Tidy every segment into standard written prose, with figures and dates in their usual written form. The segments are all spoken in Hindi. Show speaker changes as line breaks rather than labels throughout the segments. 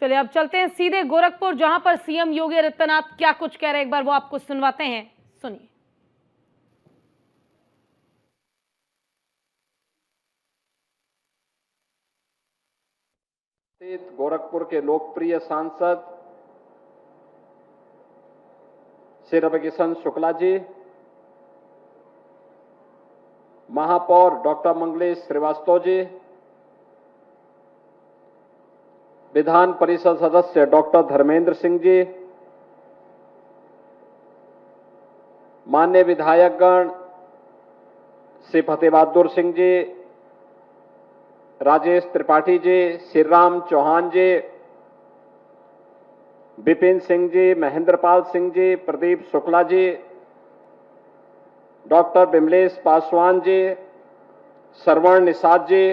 चलिए अब चलते हैं सीधे गोरखपुर, जहां पर सीएम योगी आदित्यनाथ क्या कुछ कह रहे हैं, एक बार वो आपको सुनवाते हैं। सुनिए।
गोरखपुर के लोकप्रिय सांसद श्री रविकिशन शुक्ला जी, महापौर डॉक्टर मंगलेश श्रीवास्तव जी, विधान परिषद सदस्य डॉक्टर धर्मेंद्र सिंह जी, माननीय विधायकगण श्री फतेह बहादुर सिंह जी, राजेश त्रिपाठी जी, श्रीराम चौहान जी, विपिन सिंह जी, महेंद्रपाल सिंह जी, प्रदीप शुक्ला जी, डॉक्टर विमलेश पासवान जी, श्रवण निषाद जी,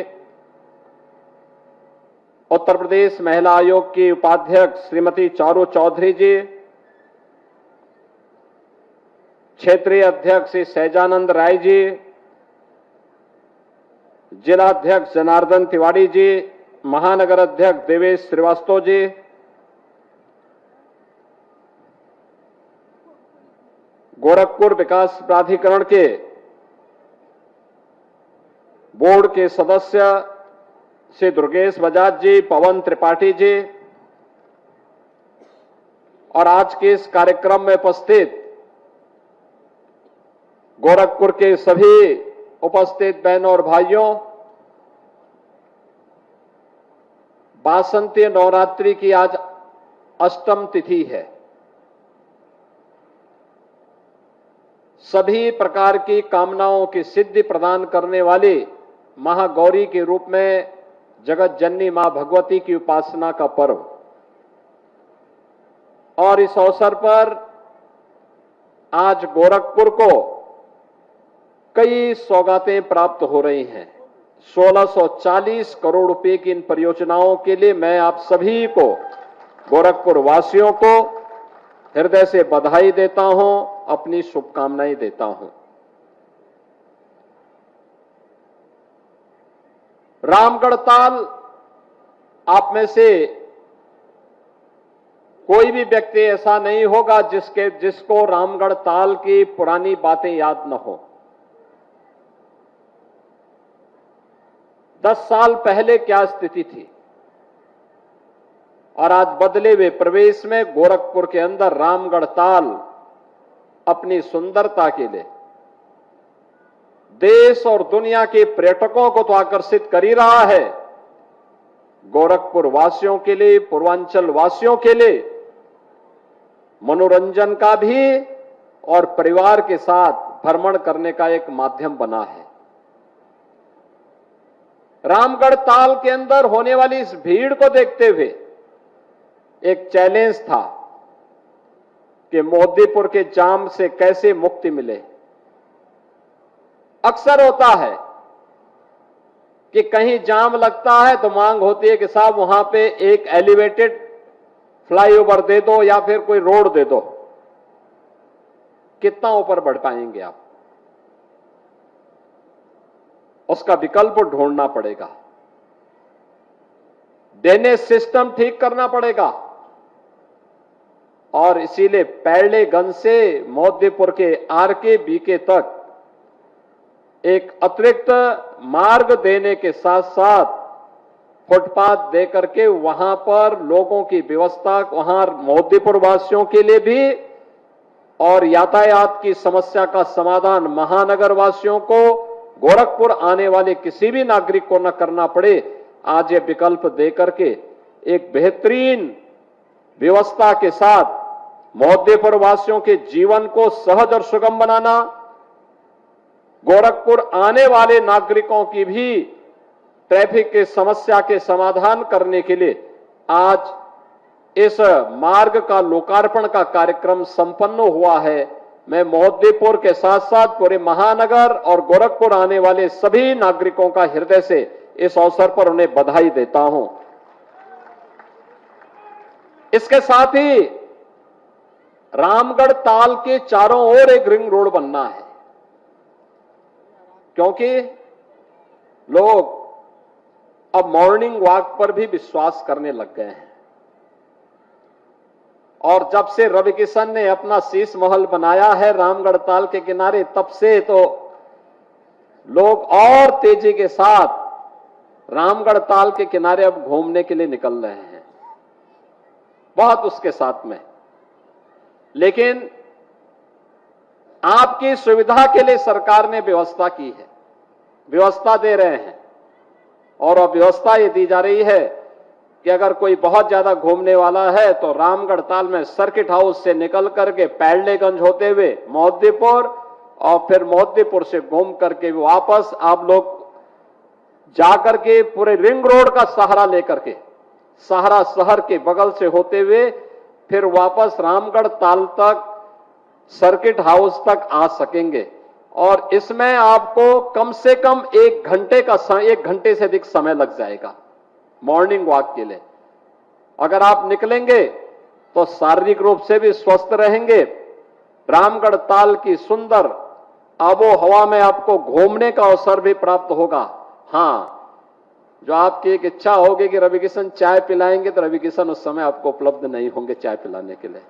उत्तर प्रदेश महिला आयोग की उपाध्यक्ष श्रीमती चारू चौधरी जी, क्षेत्रीय अध्यक्ष श्री सहजानंद राय जी, जिला अध्यक्ष जनार्दन तिवारी जी, महानगर अध्यक्ष देवेश श्रीवास्तव जी, गोरखपुर विकास प्राधिकरण के बोर्ड के सदस्य श्री दुर्गेश बजाज जी, पवन त्रिपाठी जी और आज के इस कार्यक्रम में उपस्थित गोरखपुर के सभी उपस्थित बहनों और भाइयों, वासंती नवरात्रि की आज अष्टम तिथि है। सभी प्रकार की कामनाओं की सिद्धि प्रदान करने वाली महागौरी के रूप में जगत जननी मां भगवती की उपासना का पर्व, और इस अवसर पर आज गोरखपुर को कई सौगातें प्राप्त हो रही हैं। 1640 करोड़ रुपए की इन परियोजनाओं के लिए मैं आप सभी को, गोरखपुर वासियों को हृदय से बधाई देता हूं, अपनी शुभकामनाएं देता हूं। रामगढ़ ताल, आप में से कोई भी व्यक्ति ऐसा नहीं होगा जिसको रामगढ़ ताल की पुरानी बातें याद न हो। 10 साल पहले क्या स्थिति थी और आज बदले हुए प्रवेश में गोरखपुर के अंदर रामगढ़ ताल अपनी सुंदरता के लिए देश और दुनिया के पर्यटकों को तो आकर्षित कर ही रहा है, गोरखपुर वासियों के लिए, पूर्वांचल वासियों के लिए मनोरंजन का भी और परिवार के साथ भ्रमण करने का एक माध्यम बना है। रामगढ़ ताल के अंदर होने वाली इस भीड़ को देखते हुए एक चैलेंज था कि मोदीपुर के जाम से कैसे मुक्ति मिले। अक्सर होता है कि कहीं जाम लगता है तो मांग होती है कि साहब वहां पे एक एलिवेटेड फ्लाईओवर दे दो या फिर कोई रोड दे दो। कितना ऊपर बढ़ पाएंगे आप? उसका विकल्प ढूंढना पड़ेगा, ड्रेनेज सिस्टम ठीक करना पड़ेगा, और इसीलिए पैरलेगंज से मोदीपुर के आरके बीके तक एक अतिरिक्त मार्ग देने के साथ साथ फुटपाथ दे करके वहां पर लोगों की व्यवस्था, वहां मोदीपुर वासियों के लिए भी, और यातायात की समस्या का समाधान महानगर वासियों को, गोरखपुर आने वाले किसी भी नागरिक को न करना पड़े। आज ये विकल्प दे करके एक बेहतरीन व्यवस्था के साथ मोदीपुर वासियों के जीवन को सहज और सुगम बनाना, गोरखपुर आने वाले नागरिकों की भी ट्रैफिक की समस्या के समाधान करने के लिए आज इस मार्ग का लोकार्पण का कार्यक्रम संपन्न हुआ है। मैं मोदीपुर के साथ साथ पूरे महानगर और गोरखपुर आने वाले सभी नागरिकों का हृदय से इस अवसर पर उन्हें बधाई देता हूं। इसके साथ ही रामगढ़ ताल के चारों ओर एक रिंग रोड बनना है, क्योंकि लोग अब मॉर्निंग वॉक पर भी विश्वास करने लग गए हैं। और जब से रवि किशन ने अपना शीश महल बनाया है रामगढ़ ताल के किनारे, तब से तो लोग और तेजी के साथ रामगढ़ ताल के किनारे अब घूमने के लिए निकल रहे हैं, बहुत उसके साथ में। लेकिन आपकी सुविधा के लिए सरकार ने व्यवस्था की है, व्यवस्था दे रहे हैं, और अब व्यवस्था ये दी जा रही है कि अगर कोई बहुत ज्यादा घूमने वाला है तो रामगढ़ ताल में सर्किट हाउस से निकल करके पैडलेगंज होते हुए मोहद्दीपुर, और फिर मोहद्दीपुर से घूम करके वापस आप लोग जाकर के पूरे रिंग रोड का सहारा लेकर के सहारा शहर के बगल से होते हुए फिर वापस रामगढ़ ताल तक सर्किट हाउस तक आ सकेंगे। और इसमें आपको कम से कम 1 घंटे से अधिक समय लग जाएगा मॉर्निंग वॉक के लिए। अगर आप निकलेंगे तो शारीरिक रूप से भी स्वस्थ रहेंगे, रामगढ़ ताल की सुंदर आबो हवा में आपको घूमने का अवसर भी प्राप्त होगा। हां, जो आपकी एक इच्छा होगी कि रवि किशन चाय पिलाएंगे, तो रवि किशन उस समय आपको उपलब्ध नहीं होंगे चाय पिलाने के लिए।